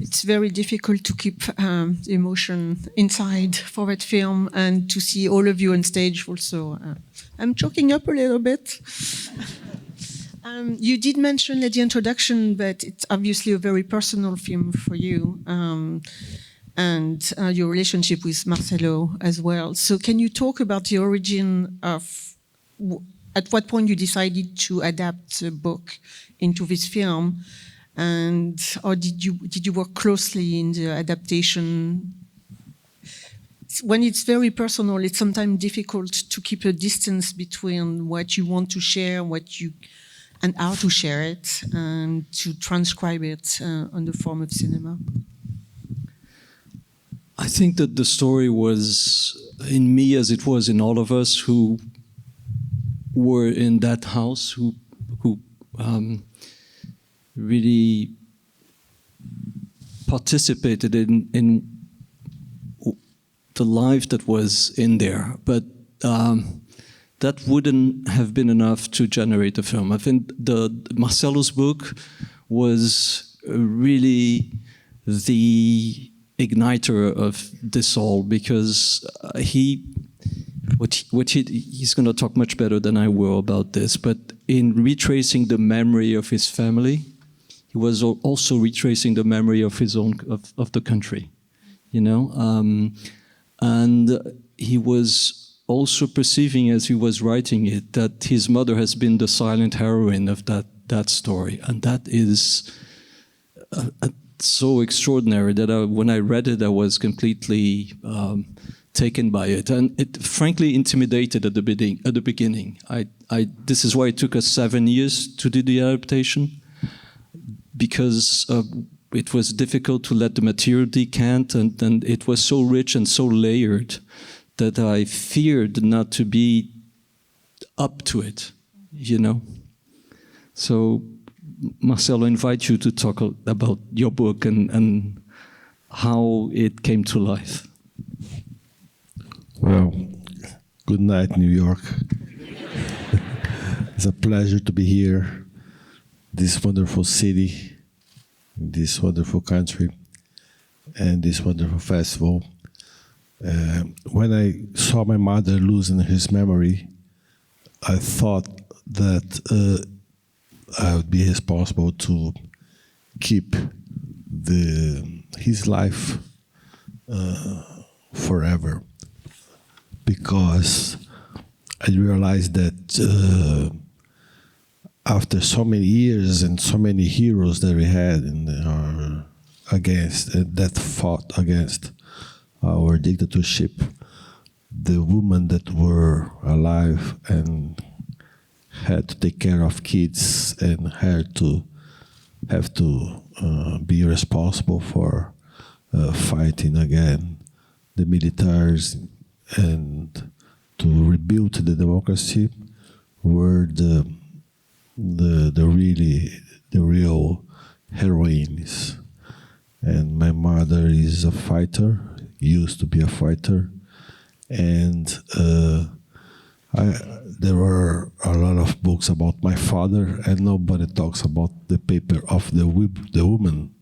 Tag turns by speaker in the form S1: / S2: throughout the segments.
S1: it's very difficult to keep emotion inside for that film and to see all of you on stage also. I'm choking up a little bit. You did mention at the introduction that it's obviously a very personal film for you, and your relationship with Marcelo as well. So can you talk about the origin of, at what point you decided to adapt the book into this film? And or did you work closely in the adaptation? When it's very personal, it's sometimes difficult to keep a distance between what you want to share, and how to share it, and to transcribe it on the form of cinema.
S2: I think that the story was in me as it was in all of us who were in that house, who really participated in the life that was in there. But that wouldn't have been enough to generate a film. I think Marcelo's book was really the igniter of this all, because he's going to talk much better than I will about this, but in retracing the memory of his family, he was also retracing the memory of his own, of the country, you know? And he was also perceiving as he was writing it that his mother has been the silent heroine of that story. And that is so extraordinary that when I read it, I was completely taken by it. And it frankly intimidated at the beginning. This is why it took us 7 years to do the adaptation, because it was difficult to let the material decant, and it was so rich and so layered that I feared not to be up to it, you know. So, Marcelo, I invite you to talk about your book and how it came to life.
S3: Well, good night, New York. It's a pleasure to be here, this wonderful city, this wonderful country, and this wonderful festival. When I saw my mother losing his memory, I thought that I would be responsible to keep his life forever, because I realized that after so many years and so many heroes that we had that fought against our dictatorship, the women that were alive and had to take care of kids and had to be responsible for fighting again the militaries and to rebuild the democracy were the real heroines. And my mother is a fighter, used to be a fighter, and there were a lot of books about my father, and nobody talks about the paper of the woman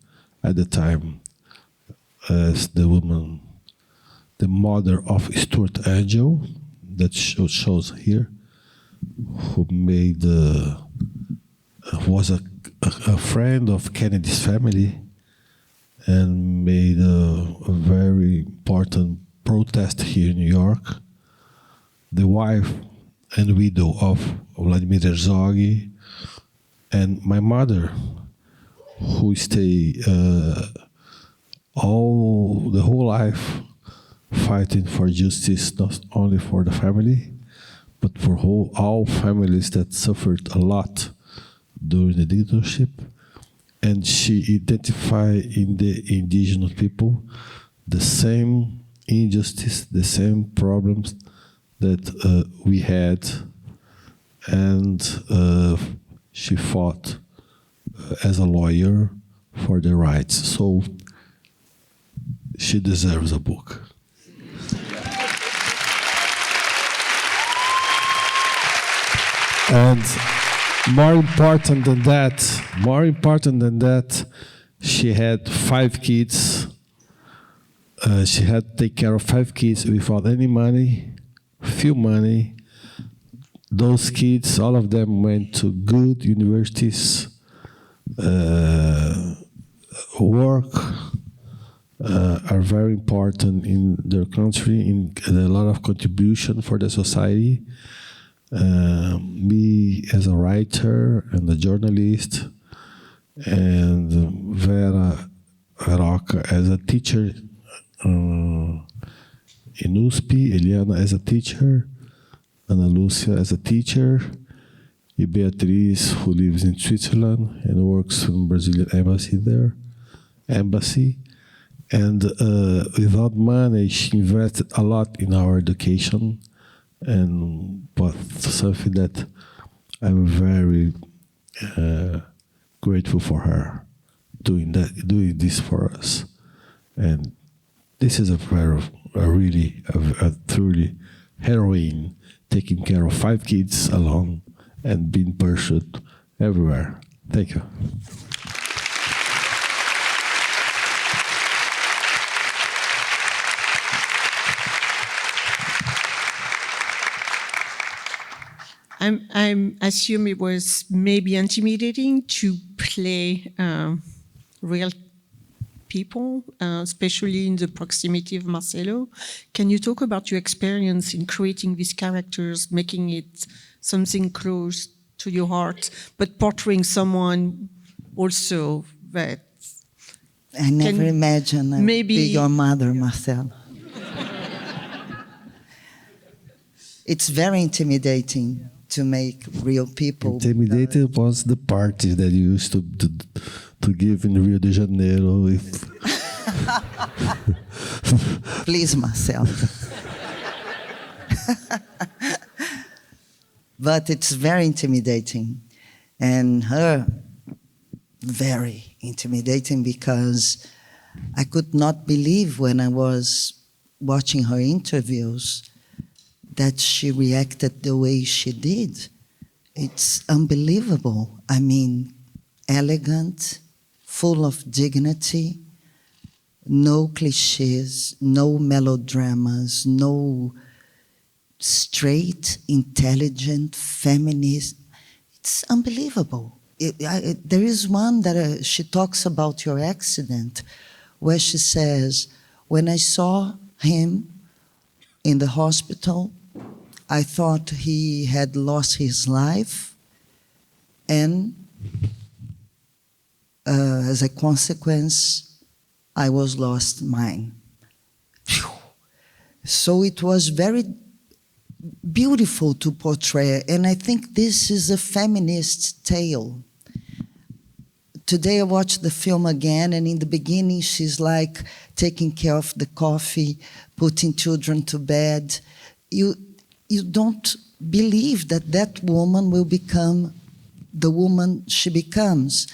S3: at the time, as the woman, the mother of Stuart Angel, that shows here, who made was a friend of Kennedy's family, and made a very important protest here in New York. The wife and widow of Vladimir Herzog, and my mother, who stayed the whole life fighting for justice, not only for the family, but for all families that suffered a lot during the dictatorship. And she identified in the indigenous people the same injustice, the same problems that we had, and she fought as a lawyer for the rights. So she deserves a book. And more important than that, She had 5 kids. She had to take care of 5 kids without any money, few money. Those kids, all of them went to good universities, work, are very important in their country, in a lot of contribution for the society. Me as a writer and a journalist, and Vera Roca as a teacher in USP, Eliana as a teacher, Ana Lúcia as a teacher, and Beatriz, who lives in Switzerland and works in Brazilian embassy. And without money, she invested a lot in our education, and but something that I'm very grateful for her doing this for us. And this is a truly heroine, taking care of 5 kids alone and being pursued everywhere. Thank you.
S1: I assume it was maybe intimidating to play real people, especially in the proximity of Marcelo. Can you talk about your experience in creating these characters, making it something close to your heart, but portraying someone also that...
S4: I never imagined I would be your mother, Marcelo. It's very intimidating to make real people.
S3: Intimidated was the party that you used to give in Rio de Janeiro.
S4: Please, Marcelo. But it's very intimidating. And her, very intimidating, because I could not believe when I was watching her interviews that she reacted the way she did. It's unbelievable. I mean, elegant, full of dignity, no cliches, no melodramas, no straight, intelligent, feminist. It's unbelievable. There is one that she talks about your accident, where she says, when I saw him in the hospital, I thought he had lost his life, and as a consequence, I was lost mine. Phew. So it was very beautiful to portray, and I think this is a feminist tale. Today I watched the film again, and in the beginning she's like taking care of the coffee, putting children to bed. You don't believe that that woman will become the woman she becomes.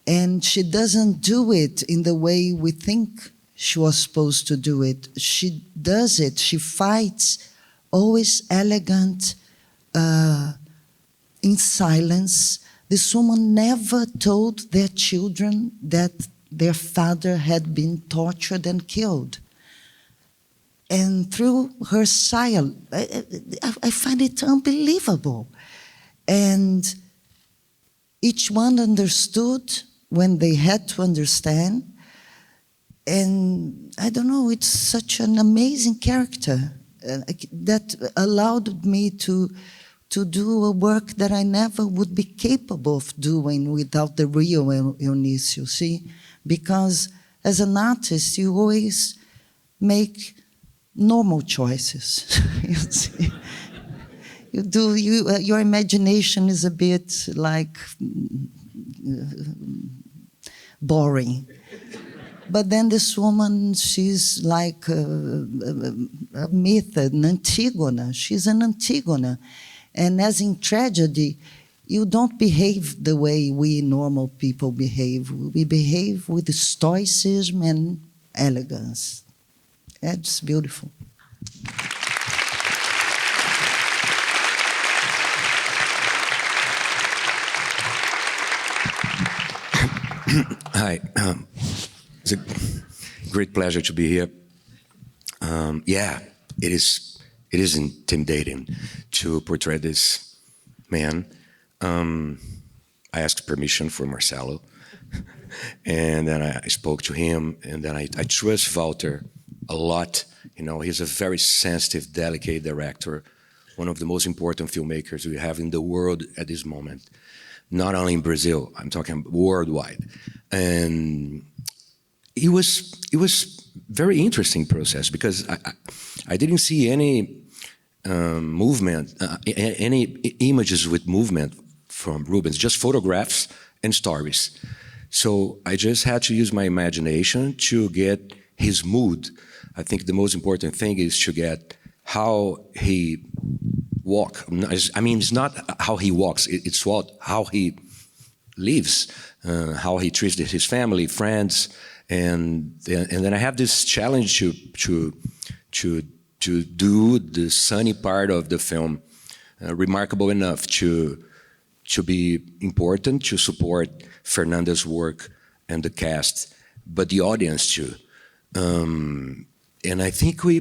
S4: And she doesn't do it in the way we think she was supposed to do it. She does it. She fights, always elegant, in silence. This woman never told their children that their father had been tortured and killed. And through her silence, I find it unbelievable. And each one understood when they had to understand. And I don't know, it's such an amazing character that allowed me to do a work that I never would be capable of doing without the real Eunice, you see? Because as an artist, you always make normal choices. You see? Your imagination is a bit like boring. But then this woman, she's like a myth, an Antigona. She's an Antigona. And as in tragedy, you don't behave the way we normal people behave. We behave with stoicism and elegance. That's beautiful.
S5: Hi. It's a great pleasure to be here. Yeah, it is intimidating to portray this man. I asked permission for Marcelo, and then I spoke to him, and then I trust Walter a lot. You know, he's a very sensitive, delicate director, one of the most important filmmakers we have in the world at this moment. Not only in Brazil, I'm talking worldwide. And it was very interesting process because I didn't see any movement, any images with movement from Rubens, just photographs and stories. So I just had to use my imagination to get his mood. I think the most important thing is to get how he walks. I mean, it's not how he walks, it's how he lives, how he treats his family, friends, and then I have this challenge to do the sunny part of the film remarkable enough to be important, to support Fernanda's work and the cast, but the audience too. And I think we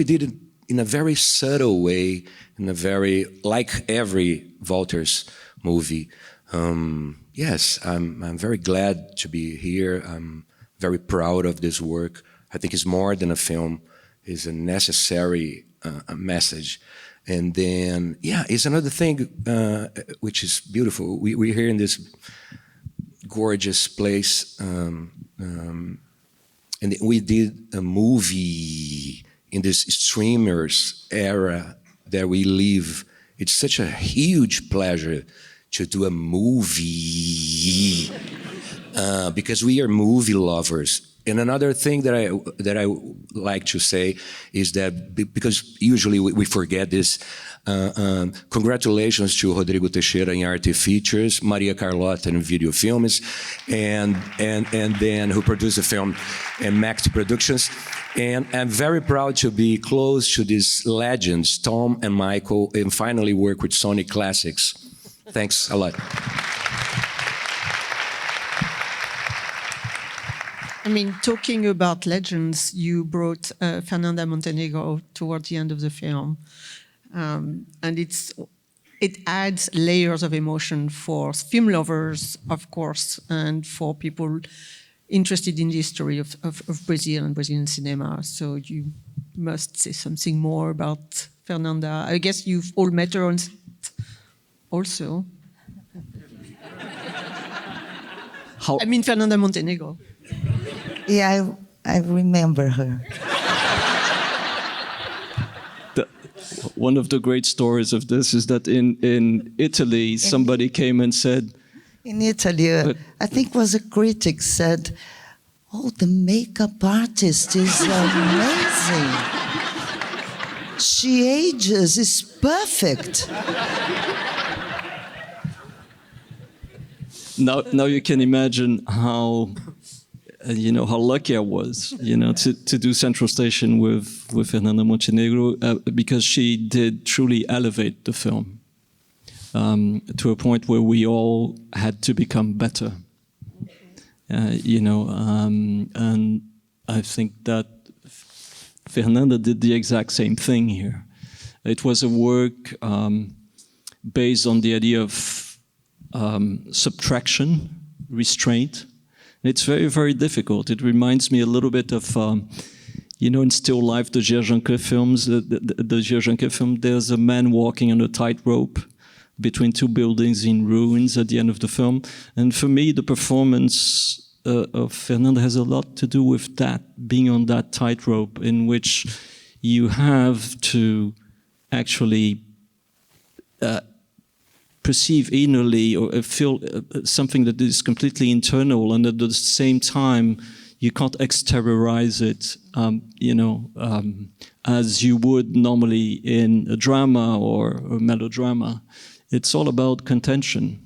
S5: did it in a very subtle way, in a very, like every Walter's movie. Yes, I'm very glad to be here. I'm very proud of this work. I think it's more than a film. It's a necessary message. And then, yeah, it's another thing which is beautiful. We're here in this gorgeous place, and we did a movie in this streamers era that we live. It's such a huge pleasure to do a movie because we are movie lovers. And another thing that I like to say is that because usually we forget this. Congratulations to Rodrigo Teixeira in Arte Features, Maria Carlota in Video Filmes, and then who produced the film, and Max Productions. And I'm very proud to be close to these legends, Tom and Michael, and finally work with Sony Classics. Thanks a lot.
S1: I mean, talking about legends, you brought Fernanda Montenegro towards the end of the film. And it adds layers of emotion for film lovers, of course, and for people interested in the history of Brazil and Brazilian cinema. So you must say something more about Fernanda. I guess you've all met her on set also.
S2: How?
S1: I mean, Fernanda Montenegro.
S4: Yeah, I remember her.
S2: One of the great stories of this is that in Italy, somebody came and said...
S4: In Italy, I think was a critic said, "Oh, the makeup artist is amazing. She ages, is perfect."
S2: Now you can imagine how... how lucky I was, to do Central Station with Fernanda Montenegro because she did truly elevate the film to a point where we all had to become better, and I think that Fernanda did the exact same thing here. It was a work based on the idea of subtraction, restraint. It's very, very difficult. It reminds me a little bit of, in Still Life, the Gierjanke films. The Gierjanke film, there's a man walking on a tightrope between two buildings in ruins at the end of the film. And for me, the performance of Fernanda has a lot to do with that, being on that tightrope in which you have to actually perceive innerly or feel something that is completely internal, and at the same time you can't exteriorize it, as you would normally in a drama or a melodrama. It's all about contention.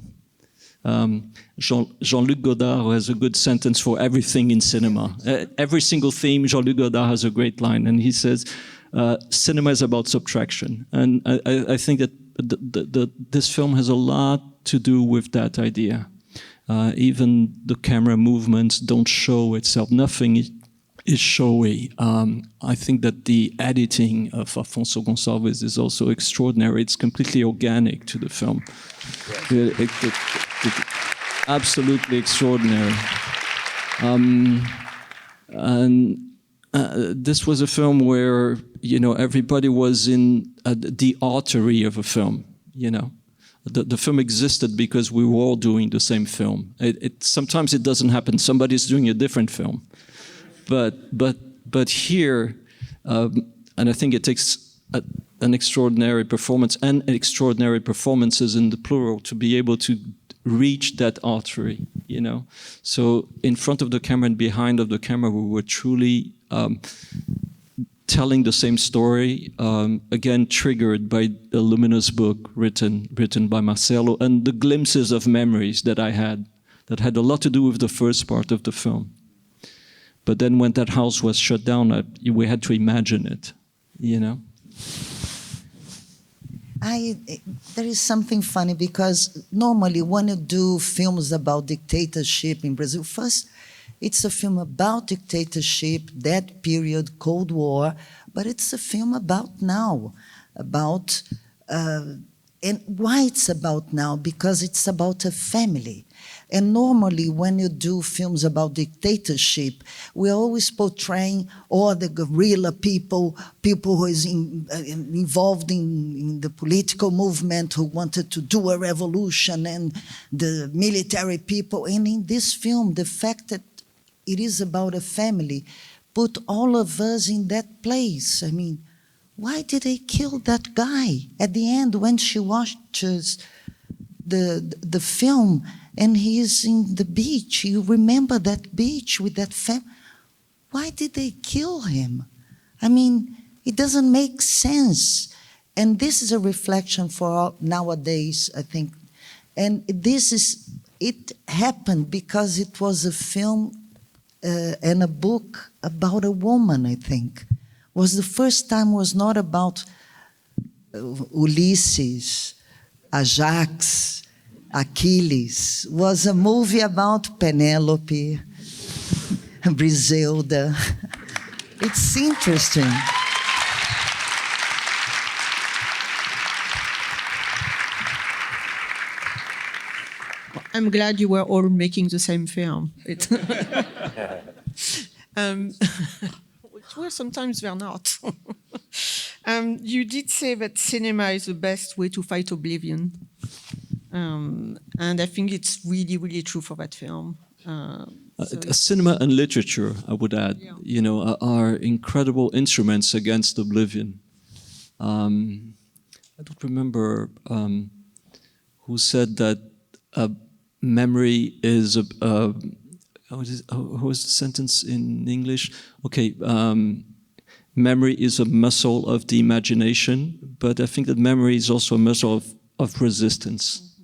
S2: Jean-Luc Godard has a good sentence for everything in cinema. Every single theme, Jean-Luc Godard has a great line, and he says, cinema is about subtraction. And I think that this film has a lot to do with that idea. Even the camera movements don't show itself. Nothing is showy. I think that the editing of Afonso Gonçalves is also extraordinary. It's completely organic to the film. Absolutely extraordinary. This was a film where, everybody was in the artery of a film, The film existed because we were all doing the same film. Sometimes it doesn't happen. Somebody's doing a different film. But here, and I think it takes an extraordinary performance and extraordinary performances in the plural to be able to reach that artery, So in front of the camera and behind of the camera, we were truly telling the same story, again triggered by a luminous book written by Marcelo, and the glimpses of memories that I had that had a lot to do with the first part of the film. But then when that house was shut down, we had to imagine it,
S4: There is something funny because normally when you do films about dictatorship in Brazil, first it's a film about dictatorship, that period, Cold War, but it's a film about now, and why it's about now? Because it's about a family. And normally when you do films about dictatorship, we're always portraying all the guerrilla people who is involved in the political movement, who wanted to do a revolution, and the military people. And in this film, the fact that it is about a family put all of us in that place. I mean, why did they kill that guy? At the end, when she watches the film and he's in the beach, you remember that beach with that family. Why did they kill him? I mean, it doesn't make sense. And this is a reflection for nowadays, I think. And it happened because it was a film and a book about a woman, I think. Was the first time was not about Ulysses, Ajax, Achilles. Was a movie about Penelope, Briselda. It's interesting.
S1: I'm glad you were all making the same film. Well, sometimes they're not. You did say that cinema is the best way to fight oblivion. And I think it's really, really true for that film.
S2: Cinema and literature, I would add, are incredible instruments against oblivion. I don't remember who said that memory is how is the sentence in English? Okay, memory is a muscle of the imagination, but I think that memory is also a muscle of resistance.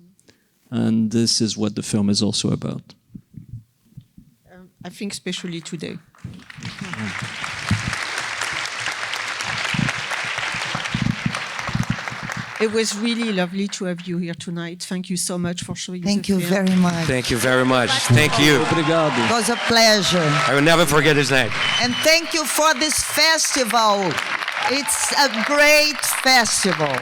S2: And this is what the film is also about.
S1: I think especially today. It was really lovely to have you here tonight. Thank you so much for showing
S4: Thank
S1: the
S4: you
S1: film.
S4: very much.
S5: Thank you very much. Thank you.
S2: Obrigado.
S4: It was a pleasure.
S5: I will never forget his name.
S4: And thank you for this festival. It's a great festival.